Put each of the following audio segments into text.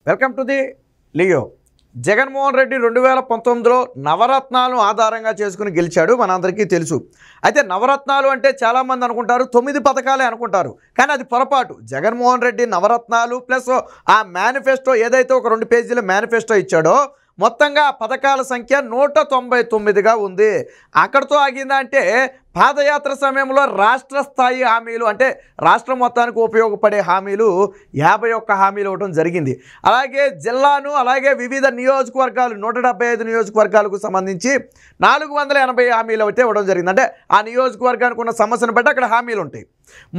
Welcome to the Leo. Jaganmohan Reddy 2019లో నవరత్నాలు ఆధారంగా చేసుకుని గెలిచాడు, మనందరికీ తెలుసు. అయితే నవరత్నాలు అంటే చాలామంది అనుకుంటారు 9 పథకాలే అనుకుంటారు, కానీ అది పొరపాటు. జగన్మోహన్ రెడ్డి నవరత్నాలు ప్లస్ ఆ మేనిఫెస్టో ఏదైతే ఒక 2 పేజీల మేనిఫెస్టో ఇచ్చాడో మొత్తంగా పథకాల సంఖ్య 199గా ఉంది. అక్కడితో ఆగిందా అంటే పాదయాత్ర సమయంలో రాష్ట్ర స్థాయి హామీలు అంటే రాష్ట్రం మొత్తానికి ఉపయోగపడే హామీలు 51 హామీలు ఇవ్వడం జరిగింది. అలాగే జిల్లాను అలాగే వివిధ నియోజకవర్గాలు 175 నియోజకవర్గాలకు సంబంధించి 480 హామీలు అయితే ఇవ్వడం జరిగింది. అంటే ఆ నియోజకవర్గానికి ఉన్న సమస్యను బట్టి అక్కడ హామీలు ఉంటాయి.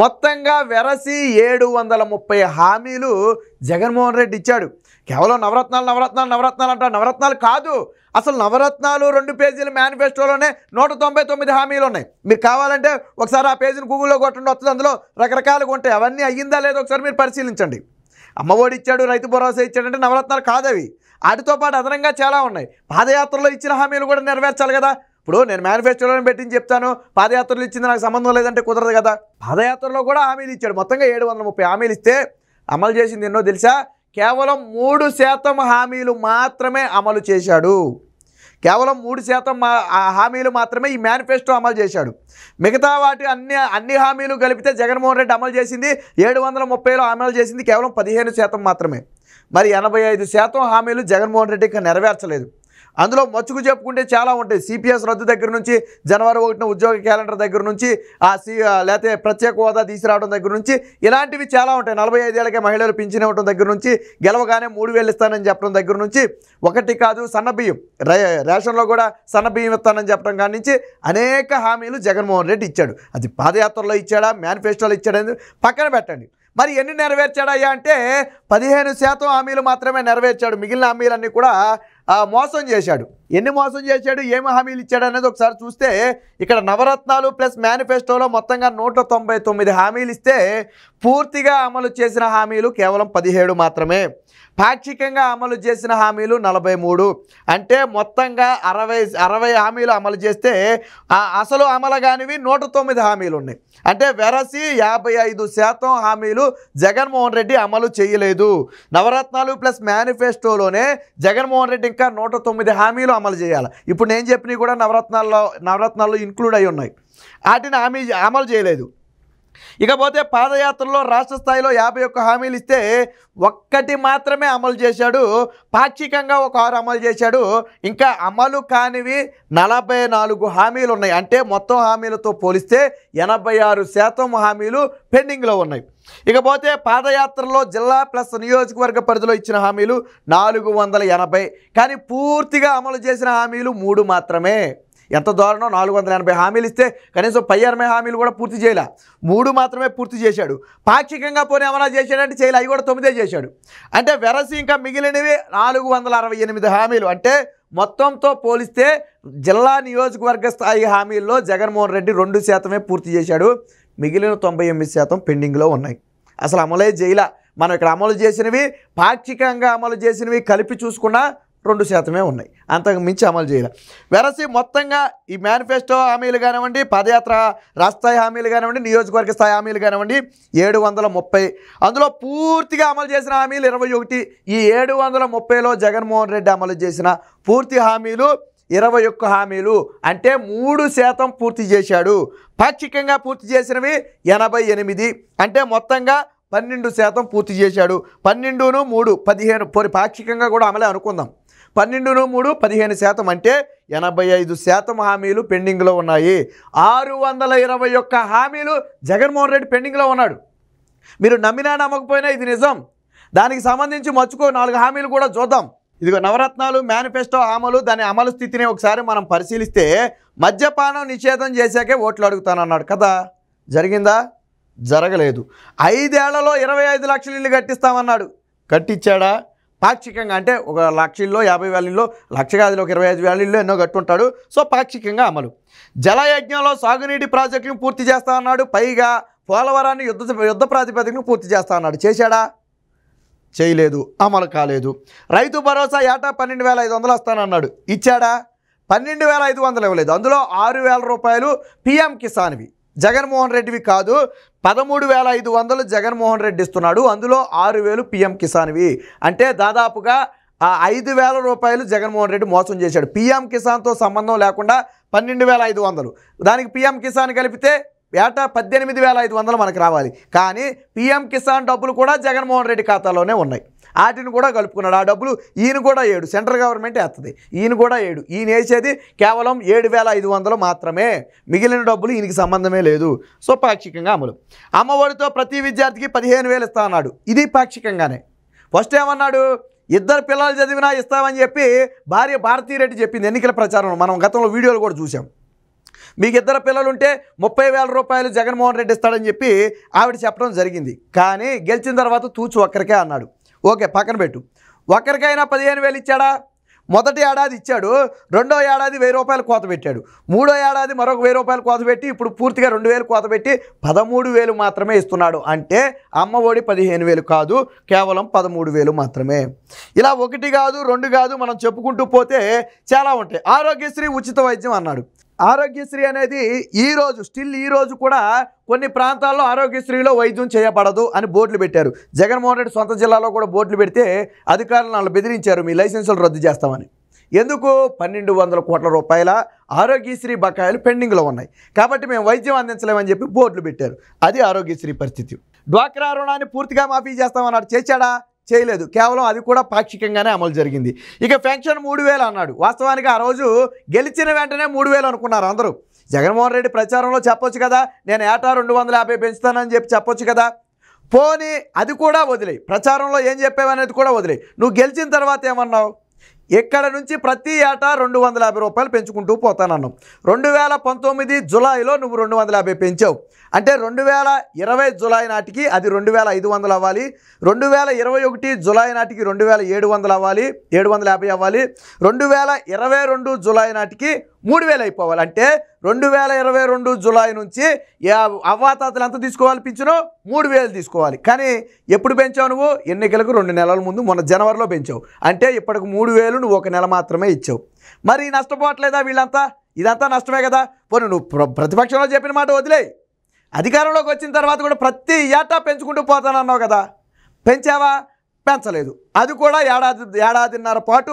మొత్తంగా వెరసి 730 హామీలు జగన్మోహన్ రెడ్డి ఇచ్చాడు. కేవలం నవరత్నాలు నవరత్నాలు నవరత్నాలు అంటారు, నవరత్నాలు కాదు. అసలు నవరత్నాలు 2 పేజీల మేనిఫెస్టోలోనే 199 హామీలు ఉన్నాయి. మీరు కావాలంటే ఒకసారి ఆ పేజీని గూగుల్లో కొట్టండి, వస్తుంది. అందులో రకరకాలుగా ఉంటాయి. అవన్నీ అయ్యిందా లేదో ఒకసారి మీరు పరిశీలించండి. అమ్మఒడి ఇచ్చాడు, రైతు భరోసా ఇచ్చాడంటే నవరత్నాలు కాదు అవి. వాటితో పాటు అదనంగా చాలా ఉన్నాయి. పాదయాత్రలో ఇచ్చిన హామీలు కూడా నెరవేర్చాలి కదా. ఇప్పుడు నేను మేనిఫెస్టోలో పెట్టించి చెప్తాను, పాదయాత్రలు ఇచ్చింది నాకు సంబంధం లేదంటే కుదరదు కదా. పాదయాత్రలో కూడా హామీలు ఇచ్చాడు. మొత్తంగా 730 హామీలు ఇస్తే అమలు చేసింది ఎన్నో తెలుసా? కేవలం 3% హామీలు మాత్రమే అమలు చేశాడు. కేవలం 3% హామీలు మాత్రమే ఈ మేనిఫెస్టో అమలు చేశాడు. మిగతా వాటి అన్ని హామీలు కలిపితే జగన్మోహన్ రెడ్డి అమలు చేసింది 730లో అమలు చేసింది కేవలం 15% మాత్రమే. మరి 85% హామీలు జగన్మోహన్ రెడ్డి ఇంకా నెరవేర్చలేదు. అందులో మచ్చుకు చెప్పుకుంటే చాలా ఉంటాయి. సిపిఎస్ రద్దు దగ్గర నుంచి, జనవరి 1న ఉద్యోగ క్యాలెండర్ దగ్గర నుంచి, లేకపోతే ప్రత్యేక హోదా తీసుకురావడం దగ్గర నుంచి ఇలాంటివి చాలా ఉంటాయి. 45 ఏళ్ళకే మహిళలు పింఛన్ ఇవ్వడం దగ్గర నుంచి, గెలవగానే 3000 ఇస్తానని చెప్పడం దగ్గర నుంచి, ఒకటి కాదు సన్నబియ్యం రేషన్లో కూడా సన్నబియ్యం ఇస్తానని చెప్పడం కాడి నుంచి అనేక హామీలు జగన్మోహన్ రెడ్డి ఇచ్చాడు. అది పాదయాత్రలో ఇచ్చాడా, మేనిఫెస్టోలో ఇచ్చాడని పక్కన పెట్టండి. మరి ఎన్ని నెరవేర్చాడయ్యా అంటే 15% హామీలు మాత్రమే నెరవేర్చాడు. మిగిలిన హామీలన్నీ కూడా మోసం చేశాడు. ఎన్ని మోసం చేశాడు, ఏమి హామీలు ఇచ్చాడు అనేది ఒకసారి చూస్తే ఇక్కడ నవరత్నాలు ప్లస్ మేనిఫెస్టోలో మొత్తంగా 199 హామీలు ఇస్తే పూర్తిగా అమలు చేసిన హామీలు కేవలం 17 మాత్రమే. పాక్షికంగా అమలు చేసిన హామీలు 43. అంటే మొత్తంగా 60 హామీలు అమలు చేస్తే అసలు అమలు కానివి 109 హామీలు ఉన్నాయి. అంటే వెరసి 55% హామీలు జగన్మోహన్ రెడ్డి అమలు చేయలేదు. నవరత్నాలు ప్లస్ మేనిఫెస్టోలోనే జగన్మోహన్ రెడ్డి ఇంకా 109 హామీలు అమలు చేయాలి. ఇప్పుడు నేను చెప్పినవి కూడా నవరత్నాల్లో ఇంక్లూడ్ అయి ఉన్నాయి. వాటిని అమలు చేయలేదు. ఇకపోతే పాదయాత్రలో రాష్ట్ర స్థాయిలో 51 హామీలు ఇస్తే ఒక్కటి మాత్రమే అమలు చేశాడు. పాక్షికంగా ఒక 6 అమలు చేశాడు. ఇంకా అమలు కానివి 44 హామీలు ఉన్నాయి. అంటే మొత్తం హామీలతో పోలిస్తే 86% హామీలు పెండింగ్లో ఉన్నాయి. ఇకపోతే పాదయాత్రలో జిల్లా ప్లస్ నియోజకవర్గ పరిధిలో ఇచ్చిన హామీలు 480. కానీ పూర్తిగా అమలు చేసిన హామీలు 3 మాత్రమే. ఎంత దారుణం! 480 హామీలు ఇస్తే కనీసం 60 హామీలు కూడా పూర్తి చేయలే, 3 మాత్రమే పూర్తి చేశాడు. పాక్షికంగా పోనీ ఏమైనా చేశాడంటే చేయలే, అవి కూడా 9 చేశాడు. అంటే వెరసి ఇంకా మిగిలినవి 468 హామీలు. అంటే మొత్తంతో పోలిస్తే జిల్లా నియోజకవర్గ స్థాయి హామీల్లో జగన్మోహన్ రెడ్డి 2% పూర్తి చేశాడు. మిగిలిన 98% పెండింగ్లో ఉన్నాయి. అసలు అమలే చేయలే. మనం ఇక్కడ అమలు చేసినవి, పాక్షికంగా అమలు చేసినవి కలిపి చూసుకున్నా 2% ఉన్నాయి, అంతకు మించి అమలు చేయాలి. వెరసి మొత్తంగా ఈ మేనిఫెస్టో హామీలు కానివ్వండి, పాదయాత్ర రాష్ట్ర స్థాయి హామీలు కానివ్వండి, నియోజకవర్గ స్థాయి హామీలు కానివ్వండి 730. అందులో పూర్తిగా అమలు చేసిన హామీలు 21. ఈ 730లో జగన్మోహన్ రెడ్డి అమలు చేసిన పూర్తి హామీలు 21 హామీలు. అంటే 3% పూర్తి చేశాడు. పాక్షికంగా పూర్తి చేసినవి 88. అంటే మొత్తంగా 12% పూర్తి చేశాడు. 12ను 3 15 పాక్షికంగా కూడా అమలే అనుకుందాం. 12ను 3 15%. అంటే 85% హామీలు పెండింగ్లో ఉన్నాయి. 621 హామీలు జగన్మోహన్ రెడ్డి పెండింగ్లో ఉన్నాడు. మీరు నమ్మినా నమ్మకపోయినా ఇది నిజం. దానికి సంబంధించి మచ్చుకో 4 హామీలు కూడా చూద్దాం. ఇదిగో నవరత్నాలు మేనిఫెస్టో అమలు, దాని అమలు స్థితిని ఒకసారి మనం పరిశీలిస్తే మద్యపానం నిషేధం చేశాకే ఓట్లు అడుగుతానన్నాడు కదా. జరిగిందా? జరగలేదు. 5 ఏళ్లలో 25 లక్షల ఇల్లు కట్టిస్తామన్నాడు. కట్టించాడా? పాక్షికంగా. అంటే ఒక 1,00,000 ఇల్లు, 50,000 ఇల్లు, 1,00,000 కాదు, ఒక 25,000 ఇల్లు ఎన్నో కట్టుంటాడు. సో పాక్షికంగా అమలు. జలయజ్ఞంలో సాగునీటి ప్రాజెక్టులను పూర్తి చేస్తా అన్నాడు. పైగా పోలవరాన్ని యుద్ధ ప్రాతిపదికను పూర్తి చేస్తా అన్నాడు. చేశాడా? చేయలేదు, అమలు కాలేదు. రైతు భరోసా ఏటా 12,500 వస్తానన్నాడు. ఇచ్చాడా? 12,500 ఇవ్వలేదు. అందులో 6,000 రూపాయలు పిఎం కిసాన్వి. జగన్మోహన్ రెడ్డివి కాదు. 13,500 జగన్మోహన్ రెడ్డి ఇస్తున్నాడు, అందులో 6,000 పిఎం కిసాన్వి. అంటే దాదాపుగా 5,000 రూపాయలు జగన్మోహన్ రెడ్డి మోసం చేశాడు. పిఎం కిసాన్తో సంబంధం లేకుండా 12,500, దానికి పిఎం కిసాన్ కలిపితే ఏటా 18,500 మనకు రావాలి. కానీ పిఎం కిసాన్ డబ్బులు కూడా జగన్మోహన్ రెడ్డి ఖాతాలోనే ఉన్నాయి. వాటిని కూడా కలుపుకున్నాడు. ఆ డబ్బులు ఈయన కూడా 7, సెంట్రల్ గవర్నమెంట్ వేస్తుంది, ఈయన కూడా 7. ఈయన వేసేది కేవలం 7,500 మాత్రమే. మిగిలిన డబ్బులు ఈయనకి సంబంధమే లేదు. సో పాక్షికంగా అమలు. అమ్మఒడితో ప్రతి విద్యార్థికి 15,000 ఇస్తా అన్నాడు. ఇది పాక్షికంగానే. ఫస్ట్ ఏమన్నాడు, 2 పిల్లలు చదివినా ఇస్తామని చెప్పి భార్య భారతీరెడ్డి చెప్పింది ఎన్నికల ప్రచారంలో. మనం గతంలో వీడియోలు కూడా చూసాం. మీకు 2 పిల్లలు ఉంటే 30,000 రూపాయలు జగన్మోహన్ రెడ్డి ఇస్తాడని చెప్పి ఆవిడ చెప్పడం జరిగింది. కానీ గెలిచిన తర్వాత తూచు ఒక్కరికే అన్నాడు. ఓకే, పక్కన పెట్టు. ఒక్కరికైనా 15,000 ఇచ్చాడా? మొదటి ఏడాది ఇచ్చాడు, రెండో ఏడాది 1,000 రూపాయలు కోత పెట్టాడు, మూడో ఏడాది మరొక 1,000 రూపాయలు కోత పెట్టి ఇప్పుడు పూర్తిగా 2,000 కోత పెట్టి 13,000 మాత్రమే ఇస్తున్నాడు. అంటే అమ్మఒడి 15,000 కాదు, కేవలం 13,000 మాత్రమే. ఇలా 1 కాదు 2 కాదు మనం చెప్పుకుంటూ పోతే చాలా ఉంటాయి. ఆరోగ్యశ్రీ ఉచిత వైద్యం అన్నాడు. ఆరోగ్యశ్రీ అనేది ఈ రోజు కూడా కొన్ని ప్రాంతాల్లో ఆరోగ్యశ్రీలో వైద్యం చేయబడదు అని బోర్డులు పెట్టారు. జగన్మోహన్ రెడ్డి సొంత జిల్లాలో కూడా బోర్డులు పెడితే అధికారులు వాళ్ళు బెదిరించారు, మీ లైసెన్సులు రద్దు చేస్తామని. ఎందుకు? 1,200 కోట్ల రూపాయల ఆరోగ్యశ్రీ బకాయిలు పెండింగ్లో ఉన్నాయి కాబట్టి మేము వైద్యం అందించలేమని చెప్పి బోర్డులు పెట్టారు. అది ఆరోగ్యశ్రీ పరిస్థితి. డ్వాక్రా రుణాన్ని పూర్తిగా మాఫీ చేస్తామన్నాడు, చేశాడా? చేయలేదు, కేవలం అది కూడా పాక్షికంగానే అమలు జరిగింది. ఇక పెన్షన్ 3,000 అన్నాడు. వాస్తవానికి ఆ రోజు గెలిచిన వెంటనే 3,000 అనుకున్నారు అందరూ. జగన్మోహన్ రెడ్డి ప్రచారంలో చెప్పొచ్చు కదా, నేను ఏటా 250 పెంచుతానని చెప్పి చెప్పొచ్చు కదా. పోనీ అది కూడా వదిలేయి, ప్రచారంలో ఏం చెప్పావనేది కూడా వదిలేయి. నువ్వు గెలిచిన తర్వాత ఏమన్నావు? ఇక్కడ నుంచి ప్రతి ఏటా 250 రూపాయలు పెంచుకుంటూ పోతానన్నావు. 2019 జులైలో నువ్వు 250 పెంచావు. అంటే 2020 జులై నాటికి అది 2,500 అవ్వాలి. 2021 జులై నాటికి 2,700 అవ్వాలి, 750 అవ్వాలి. 2022 జులై నాటికి 3,000 అయిపోవాలి. అంటే 2022 జులై నుంచి అవ్వాతాతలు ఎంత తీసుకోవాలి? పింఛను 3,000 తీసుకోవాలి. కానీ ఎప్పుడు పెంచావు నువ్వు? ఎన్నికలకు 2 నెలల ముందు, మొన్న జనవరిలో పెంచావు. అంటే ఇప్పటికి 3,000 నువ్వు 1 నెల మాత్రమే ఇచ్చావు. మరి నష్టపోవట్లేదా వీళ్ళంతా? ఇదంతా నష్టమే కదా. పోనీ నువ్వు ప్రతిపక్షంలో చెప్పిన మాట వదిలేయి, అధికారంలోకి వచ్చిన తర్వాత కూడా ప్రతి ఏటా పెంచుకుంటూ పోతానన్నావు కదా, పెంచావా? పెంచలేదు. అది కూడా ఏడాదిన్నర పాటు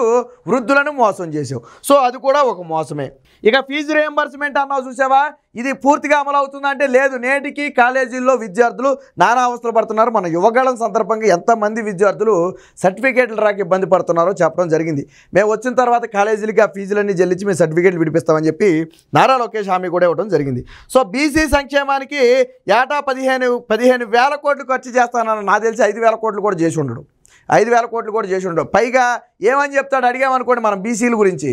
వృద్ధులను మోసం చేసావు. సో అది కూడా ఒక మోసమే. ఇక ఫీజు రియంబర్స్మెంట్ అన్నావు, చూసావా? ఇది పూర్తిగా అమలు అవుతుందంటే లేదు. నేటికి కాలేజీల్లో విద్యార్థులు నానా అవస్థలు పడుతున్నారు. మన యువగళం సందర్భంగా ఎంతమంది విద్యార్థులు సర్టిఫికేట్లు రాక ఇబ్బంది పడుతున్నారో చెప్పడం జరిగింది. మేము వచ్చిన తర్వాత కాలేజీలకి ఆ ఫీజులన్నీ చెల్లించి మేము సర్టిఫికేట్లు విడిపిస్తామని చెప్పి నారా లోకేష్ హామీ కూడా ఇవ్వడం జరిగింది. సో బీసీ సంక్షేమానికి ఏటా 15,000 కోట్లు ఖర్చు చేస్తానన్న, నాకు తెలిసి 5,000 కోట్లు కూడా చేసి ఉండడు. 5,000 కోట్లు కూడా చేసి ఉండవు. పైగా ఏమని చెప్తాడు అడిగామనుకోండి మనం బీసీల గురించి,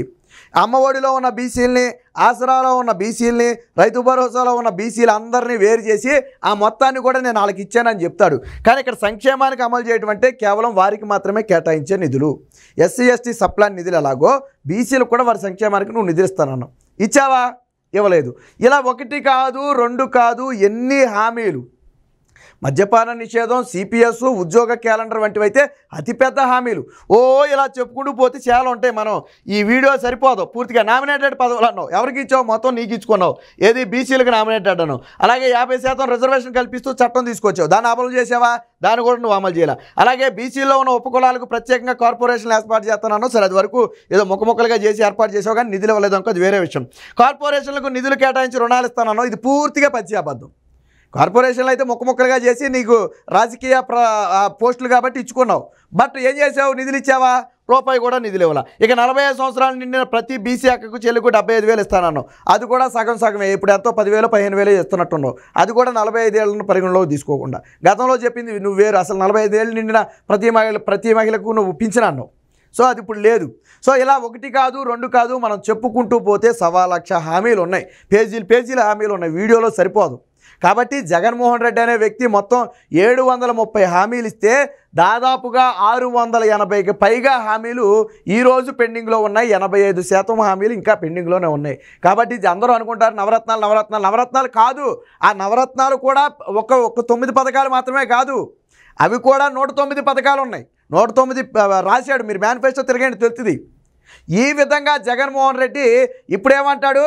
అమ్మఒడిలో ఉన్న బీసీలని, ఆసరాలో ఉన్న బీసీలని, రైతు భరోసాలో ఉన్న బీసీలు అందరినీ వేరు చేసి ఆ మొత్తాన్ని కూడా నేను వాళ్ళకి ఇచ్చానని చెప్తాడు. కానీ ఇక్కడ సంక్షేమానికి అమలు చేయడం అంటే కేవలం వారికి మాత్రమే కేటాయించే నిధులు. ఎస్సీ ఎస్టీ సప్లాన్ నిధులు ఎలాగో బీసీలకు కూడా వారి సంక్షేమానికి నువ్వు నిధులు ఇస్తానన్నావు, ఇచ్చావా? ఇవ్వలేదు. ఇలా 1 కాదు 2 కాదు ఎన్ని హామీలు. మద్యపాన నిషేధం, సిపిఎస్, ఉద్యోగ క్యాలెండర్ వంటివైతే అతిపెద్ద హామీలు. ఇలా చెప్పుకుంటూ పోతే చాలా ఉంటాయి. మనం ఈ వీడియో సరిపోదు. పూర్తిగా నామినేటెడ్ పదవులు అన్నావు, ఎవరికి ఇచ్చావు? మొత్తం నీకు ఇచ్చుకున్నావు. ఏది? బీసీలకు నామినేటెడ్ అన్నావు. అలాగే 50% రిజర్వేషన్ కల్పిస్తూ చట్టం తీసుకొచ్చావు, దాన్ని అమలు చేసావా? దాన్ని కూడా నువ్వు అమలు చేయాలి. అలాగే బీసీలో ఉన్న ఉపకులాలకు ప్రత్యేకంగా కార్పొరేషన్లు ఏర్పాటు చేస్తానన్నావు. సరే, అది వరకు ఏదో ముక్కలుగా చేసి ఏర్పాటు చేసావు, కానీ నిధులు ఇవ్వలేదు అనుకో, అది వేరే విషయం. కార్పొరేషన్లకు నిధులు కేటాయించి రుణాలు ఇస్తానన్నావు, ఇది పూర్తిగా పచ్చి అబద్ధం. కార్పొరేషన్లు అయితే ముక్కలుగా చేసి నీకు రాజకీయ పోస్టులు కాబట్టి ఇచ్చుకున్నావు. బట్ ఏం చేసావు? నిధులు ఇచ్చావా? రూపాయి కూడా నిధులు ఇవ్వాల. ఇక 45 సంవత్సరాలు నిండిన ప్రతి బీసీ అక్కకు చెల్లికు 75,000 ఇస్తానన్నావు, అది కూడా సగమే. ఇప్పుడు ఎంతో 10,000 15,000 ఇస్తున్నట్టున్నావు, అది కూడా 45 ఏళ్ళను పరిగణలోకి తీసుకోకుండా. గతంలో చెప్పింది నువ్వు వేరు. అసలు 45 ఏళ్ళు నిండిన ప్రతి మహిళకు నువ్వు పింఛను అన్నావు. సో అది ఇప్పుడు లేదు. సో ఇలా 1 కాదు 2 కాదు మనం చెప్పుకుంటూ పోతే 1,00,000 హామీలు ఉన్నాయి, పేజీల హామీలు ఉన్నాయి, వీడియోలో సరిపోదు. కాబట్టి జగన్మోహన్ రెడ్డి అనే వ్యక్తి మొత్తం 730 హామీలు ఇస్తే దాదాపుగా 680కి పైగా హామీలు ఈరోజు పెండింగ్లో ఉన్నాయి. 85% హామీలు ఇంకా పెండింగ్లోనే ఉన్నాయి. కాబట్టి అందరూ అనుకుంటారు నవరత్నాలు కాదు. ఆ నవరత్నాలు కూడా ఒక 9 పథకాలు మాత్రమే కాదు, అవి కూడా 109 పథకాలు ఉన్నాయి. 109 రాశాడు. మీరు మేనిఫెస్టో తిరగండి తెలుస్తుంది. ఈ విధంగా జగన్మోహన్ రెడ్డి ఇప్పుడేమంటాడు,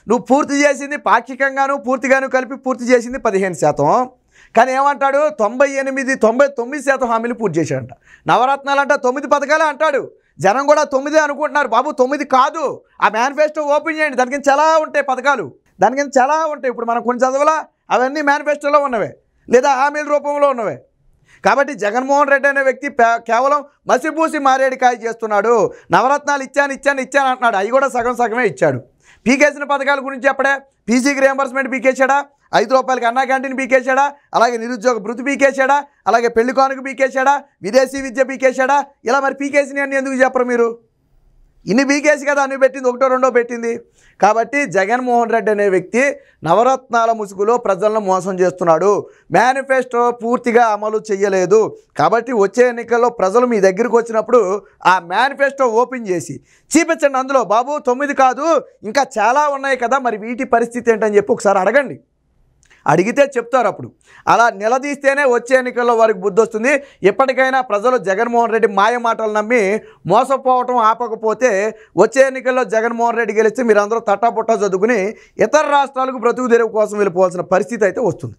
నువ్వు పూర్తి చేసింది పాక్షికంగాను పూర్తిగాను కలిపి పూర్తి చేసింది 15%. కానీ ఏమంటాడు 99% హామీలు పూర్తి చేశాడంట. నవరత్నాలు అంట 9 పథకాలే అంటాడు. జనం కూడా 9 అనుకుంటున్నారు. బాబు 9 కాదు, ఆ మేనిఫెస్టో ఓపెన్ చేయండి, దాని కింద చాలా ఉంటాయి పథకాలు, దాని కింద చాలా ఉంటాయి. ఇప్పుడు మనం కొన్ని చదవాలా, అవన్నీ మేనిఫెస్టోలో ఉన్నవే లేదా హామీల రూపంలో ఉన్నవే. కాబట్టి జగన్మోహన్ రెడ్డి అనే వ్యక్తి కేవలం మసిపూసి మారేడికాయ చేస్తున్నాడు. నవరత్నాలు ఇచ్చాను అంటున్నాడు, అవి కూడా సగమే ఇచ్చాడు. పీకేసిన పథకాల గురించి అప్పుడే పీజీకి రియంబర్స్మెంట్ పీకేశాడా, ₹5 అన్నా క్యాంటీన్ పీకేశాడా, అలాగే నిరుద్యోగ భృతి పీకేశాడా, అలాగే పెళ్లి కానుక పీకేశాడా, విదేశీ విద్య పీకేశాడా. ఇలా మరి పీకేసినవి అన్నీ ఎందుకు చెప్పరు మీరు? ఇన్ని పీకేసి కదా అన్ని పెట్టింది, ఒకటో రెండో పెట్టింది. కాబట్టి జగన్మోహన్ రెడ్డి అనే వ్యక్తి నవరత్నాల ముసుగులో ప్రజలను మోసం చేస్తున్నాడు. మేనిఫెస్టో పూర్తిగా అమలు చేయలేదు. కాబట్టి వచ్చే ఎన్నికల్లో ప్రజలు మీ దగ్గరికి వచ్చినప్పుడు ఆ మేనిఫెస్టో ఓపెన్ చేసి చూపించండి. అందులో బాబు 9 కాదు ఇంకా చాలా ఉన్నాయి కదా, మరి వీటి పరిస్థితి ఏంటని చెప్పి ఒకసారి అడగండి. అడిగితే చెప్తారు. అప్పుడు అలా నిలదీస్తేనే వచ్చే ఎన్నికల్లో వారికి బుద్ధి వస్తుంది. ఎప్పటికైనా ప్రజలు జగన్మోహన్ రెడ్డి మాయ మాటలు నమ్మి మోసపోవటం ఆపకపోతే వచ్చే ఎన్నికల్లో జగన్మోహన్ రెడ్డి గెలిస్తే మీరందరూ తట్టాపుట్టా చదువుకుని ఇతర రాష్ట్రాలకు బ్రతుకు తెరువు కోసం వెళ్ళిపోవాల్సిన పరిస్థితి అయితే వస్తుంది.